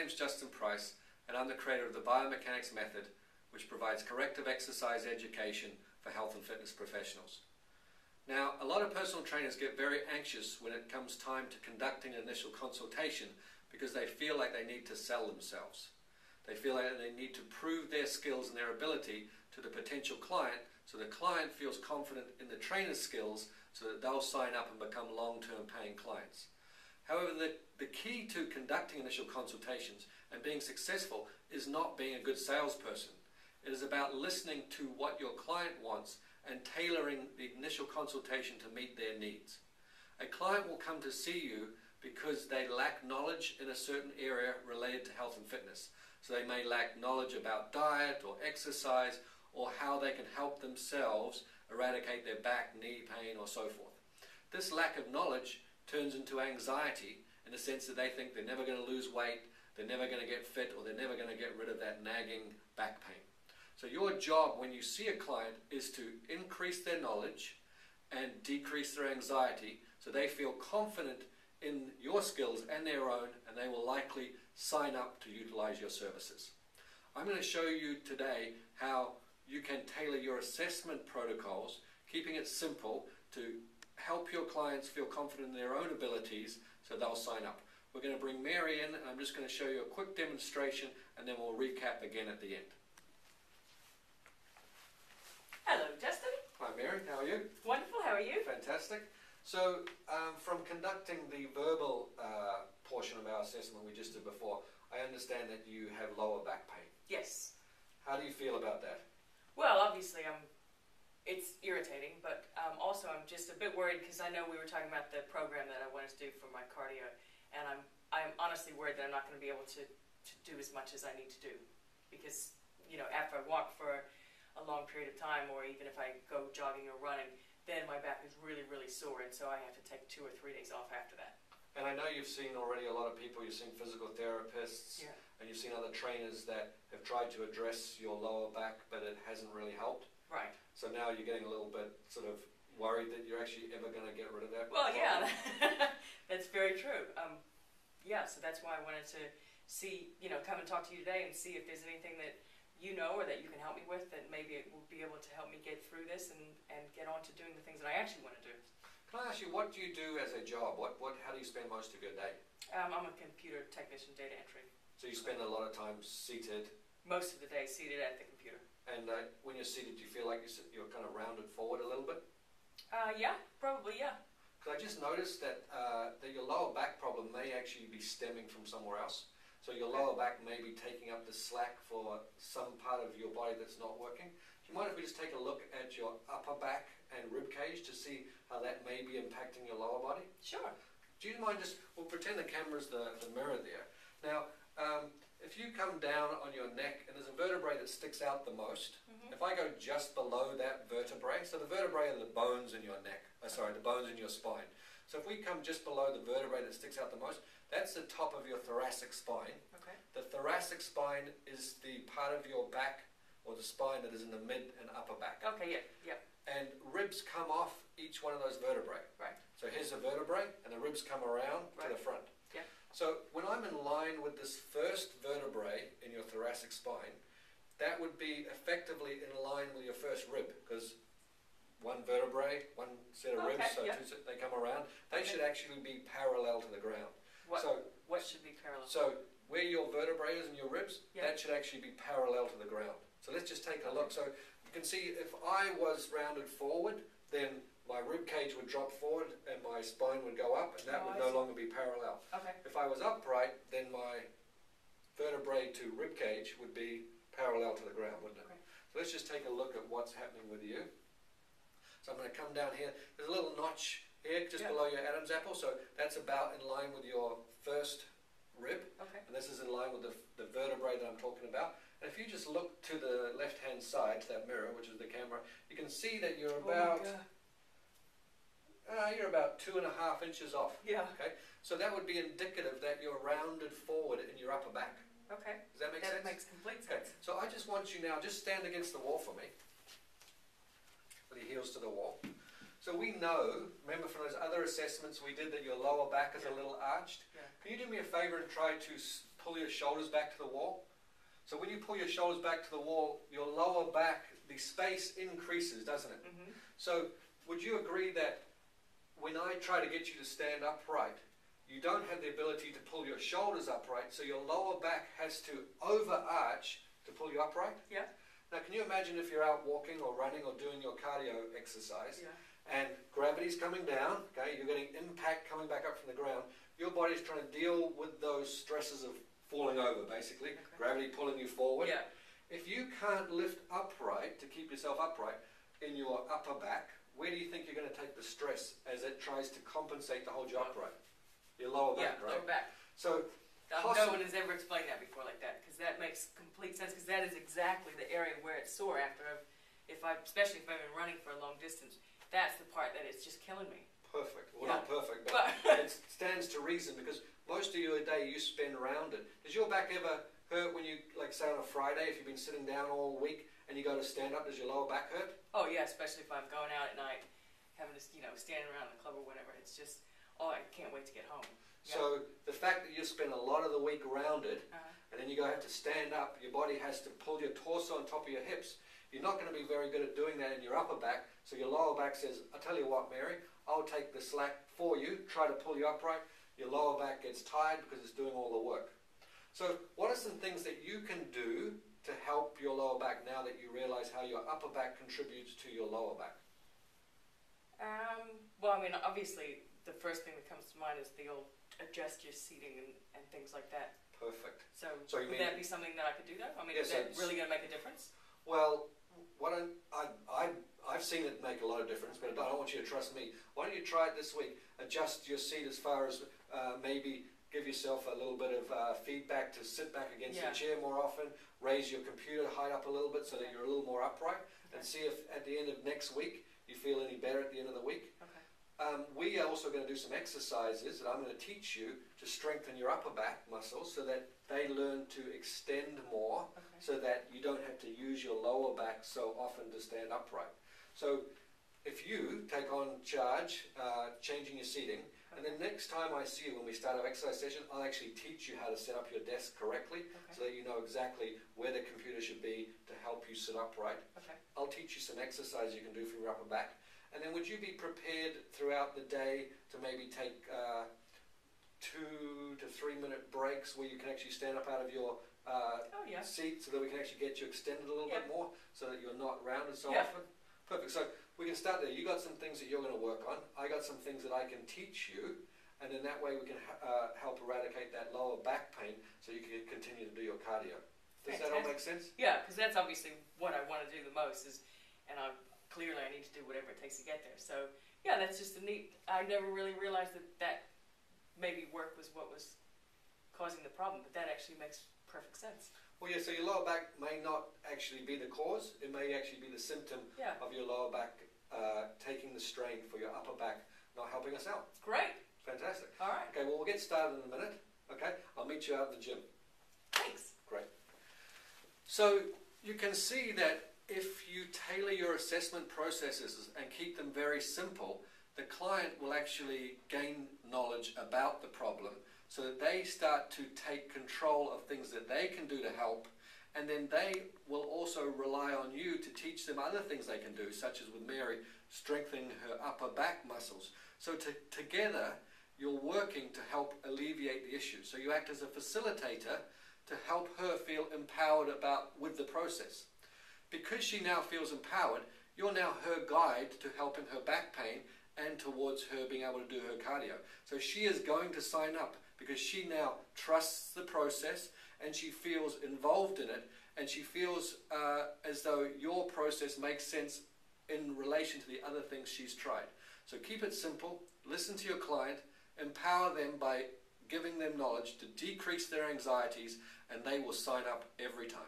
name's Justin Price, and I'm the creator of the biomechanics method, which provides corrective exercise education for health and fitness professionals. Now, a lot of personal trainers get very anxious when it comes time to conducting an initial consultation because they feel like they need to sell themselves. They feel like they need to prove their skills and their ability to the potential client so the client feels confident in the trainer's skills so that they'll sign up and become long-term paying clients. However, the key to conducting initial consultations and being successful is not being a good salesperson. It is about listening to what your client wants and tailoring the initial consultation to meet their needs. A client will come to see you because they lack knowledge in a certain area related to health and fitness. So they may lack knowledge about diet or exercise or how they can help themselves eradicate their back, knee pain or so forth. This lack of knowledge turns into anxiety in the sense that they think they're never going to lose weight, they're never going to get fit, or they're never going to get rid of that nagging back pain. So your job when you see a client is to increase their knowledge and decrease their anxiety so they feel confident in your skills and their own, and they will likely sign up to utilize your services. I'm going to show you today how you can tailor your assessment protocols, keeping it simple to help your clients feel confident in their own abilities so they'll sign up. We're going to bring Mary in, and I'm just going to show you a quick demonstration and then we'll recap again at the end. Hello, Justin. Hi Mary, how are you? Wonderful, how are you? Fantastic. So from conducting the verbal portion of our assessment we just did before, I understand that you have lower back pain. Yes. How do you feel about that? Well, obviously it's irritating, but also I'm just a bit worried because I know we were talking about the program that I wanted to do for my cardio, and I'm honestly worried that I'm not going to be able to do as much as I need to do because, you know, after I walk for a long period of time, or even if I go jogging or running, then my back is really, really sore, and so I have to take 2 or 3 days off after that. And I know you've seen already a lot of people, you've seen physical therapists, yeah, and you've seen other trainers that have tried to address your lower back, but it hasn't really helped. Right. So now you're getting a little bit sort of worried that you're actually ever going to get rid of that. Well, yeah, that's very true. Yeah, so that's why I wanted to see, you know, come and talk to you today and see if there's anything that you know or that you can help me with that maybe it will be able to help me get through this and get on to doing the things that I actually want to do. Can I ask you, what do you do as a job? How do you spend most of your day? I'm a computer technician, data entry. So you spend a lot of time seated? Most of the day seated at the computer. And when you're seated, do you feel like you're kind of rounded forward a little bit? Yeah, probably, yeah. Because I just noticed that, that your lower back problem may actually be stemming from somewhere else. So your lower back may be taking up the slack for some part of your body that's not working. Do you mind if we just take a look at your upper back and rib cage to see how that may be impacting your lower body? Sure. Do you mind we'll pretend the camera's the mirror there. Now, if you come down on your neck and there's a vertebrae that sticks out the most, if I go just below that vertebrae, so the vertebrae are the bones in your neck, the bones in your spine. So if we come just below the vertebrae that sticks out the most, that's the top of your thoracic spine. Okay. The thoracic spine is the part of your back or the spine that is in the mid and upper back. Okay, yeah, yeah. And ribs come off each one of those vertebrae. Right. So here's a vertebrae and the ribs come around to the front. Yeah. So when I'm in line with this first vertebrae in your thoracic spine, that would be effectively in line with your first rib because one vertebrae, one set of ribs, so they come around. They should actually be parallel to the ground. What should be parallel? So where your vertebrae is and your ribs, that should actually be parallel to the ground. So let's just take a look. So you can see if I was rounded forward, then my rib cage would drop forward and my spine would go up, and that would no longer be parallel. Okay. If I was upright, then my vertebrae to rib cage would be parallel to the ground, wouldn't it? Okay. So let's just take a look at what's happening with you. So I'm going to come down here. There's a little notch here just below your Adam's apple, so that's about in line with your first rib. Okay. And this is in line with the vertebrae that I'm talking about. And if you just look to the left-hand side, to that mirror, which is the camera, you can see that you're about you're about 2.5 inches off. Yeah. Okay. So that would be indicative that you're rounded forward in your upper back. Okay. Does that make sense? That makes complete sense. Okay. So I just want you now, just stand against the wall for me, with your heels to the wall. So we know, remember from those other assessments we did, that your lower back is a little arched. Yeah. Can you do me a favor and try to pull your shoulders back to the wall? So when you pull your shoulders back to the wall, your lower back, the space increases, doesn't it? Mm-hmm. So would you agree that when I try to get you to stand upright, you don't have the ability to pull your shoulders upright, so your lower back has to overarch to pull you upright? Yeah. Now can you imagine if you're out walking or running or doing your cardio exercise, Yeah. and gravity's coming down, okay, you're getting impact coming back up from the ground, your body's trying to deal with those stresses of falling over, basically, Okay. gravity pulling you forward. Yeah. If you can't lift upright to keep yourself upright in your upper back, where do you think you're going to take the stress as it tries to compensate to hold you upright? Your lower back, Yeah, right? lower back. So, No one has ever explained that before like that, because that makes complete sense, because that is exactly the area where it's sore after especially if I've been running for a long distance. That's the part that is just killing me. perfect. Well, Yeah. not perfect, but it stands to reason, because most of your day you spend around it. Does your back ever hurt when you, like say on a Friday, if you've been sitting down all week and you go to stand up, does your lower back hurt? Oh yeah, especially if I'm going out at night, having to, stand around the club or whatever. It's just, oh, I can't wait to get home. Yeah. So the fact that you spend a lot of the week around it, Uh-huh. and then you go have to stand up, your body has to pull your torso on top of your hips. You're not going to be very good at doing that in your upper back, so your lower back says, I'll tell you what, Mary, I'll take the slack for you, try to pull you upright. Your lower back gets tired because it's doing all the work. So what are some things that you can do to help your lower back now that you realize how your upper back contributes to your lower back? Well, I mean, obviously, the first thing that comes to mind is the old adjust your seating and things like that. Perfect. So you would mean, that be something that I could do though? I mean, Yes, is that it's- really going to make a difference? well, I've seen it make a lot of difference, but I don't want you to trust me. Why don't you try it this week? Adjust your seat as far as maybe give yourself a little bit of feedback to sit back against Yeah. the chair more often, raise your computer height up a little bit so that Okay. you're a little more upright, and Okay. see if at the end of next week you feel any better at the end of the week. Okay. We are also going to do some exercises that I'm going to teach you to strengthen your upper back muscles so that they learn to extend more, Okay. so that you don't have to use your lower back so often to stand upright. So if you take on charge, changing your seating, and then next time I see you when we start our exercise session, I'll actually teach you how to set up your desk correctly, Okay. so that you know exactly where the computer should be to help you sit upright. Okay. I'll teach you some exercise you can do for your upper back. And then would you be prepared throughout the day to maybe take 2 to 3 minute breaks where you can actually stand up out of your Oh yeah. seat, so that we can actually get you extended a little Yeah. bit more, so that you're not rounded so Yeah. often? Perfect. So we can start there. You got some things that you're going to work on. I got some things that I can teach you, and then that way we can help eradicate that lower back pain, so you can continue to do your cardio. Does that all make sense? Yeah, because that's obviously what I want to do the most and clearly I need to do whatever it takes to get there. So yeah, that's just a neat. I never really realized that maybe work was what was causing the problem, but that actually makes perfect sense. Well, yeah, so your lower back may not actually be the cause. It may actually be the symptom Yeah. of your lower back taking the strain for your upper back not helping us out. Great. Fantastic. All right. Okay, well, we'll get started in a minute. Okay, I'll meet you out in the gym. Thanks. Great. So you can see that if you tailor your assessment processes and keep them very simple, the client will actually gain knowledge about the problem, so that they start to take control of things that they can do to help, and then they will also rely on you to teach them other things they can do, such as with Mary, strengthening her upper back muscles. So together, you're working to help alleviate the issue. So you act as a facilitator to help her feel empowered with the process. Because she now feels empowered, you're now her guide to helping her back pain and towards her being able to do her cardio. So she is going to sign up because she now trusts the process and she feels involved in it, and she feels as though your process makes sense in relation to the other things she's tried. So keep it simple, listen to your client, empower them by giving them knowledge to decrease their anxieties, and they will sign up every time.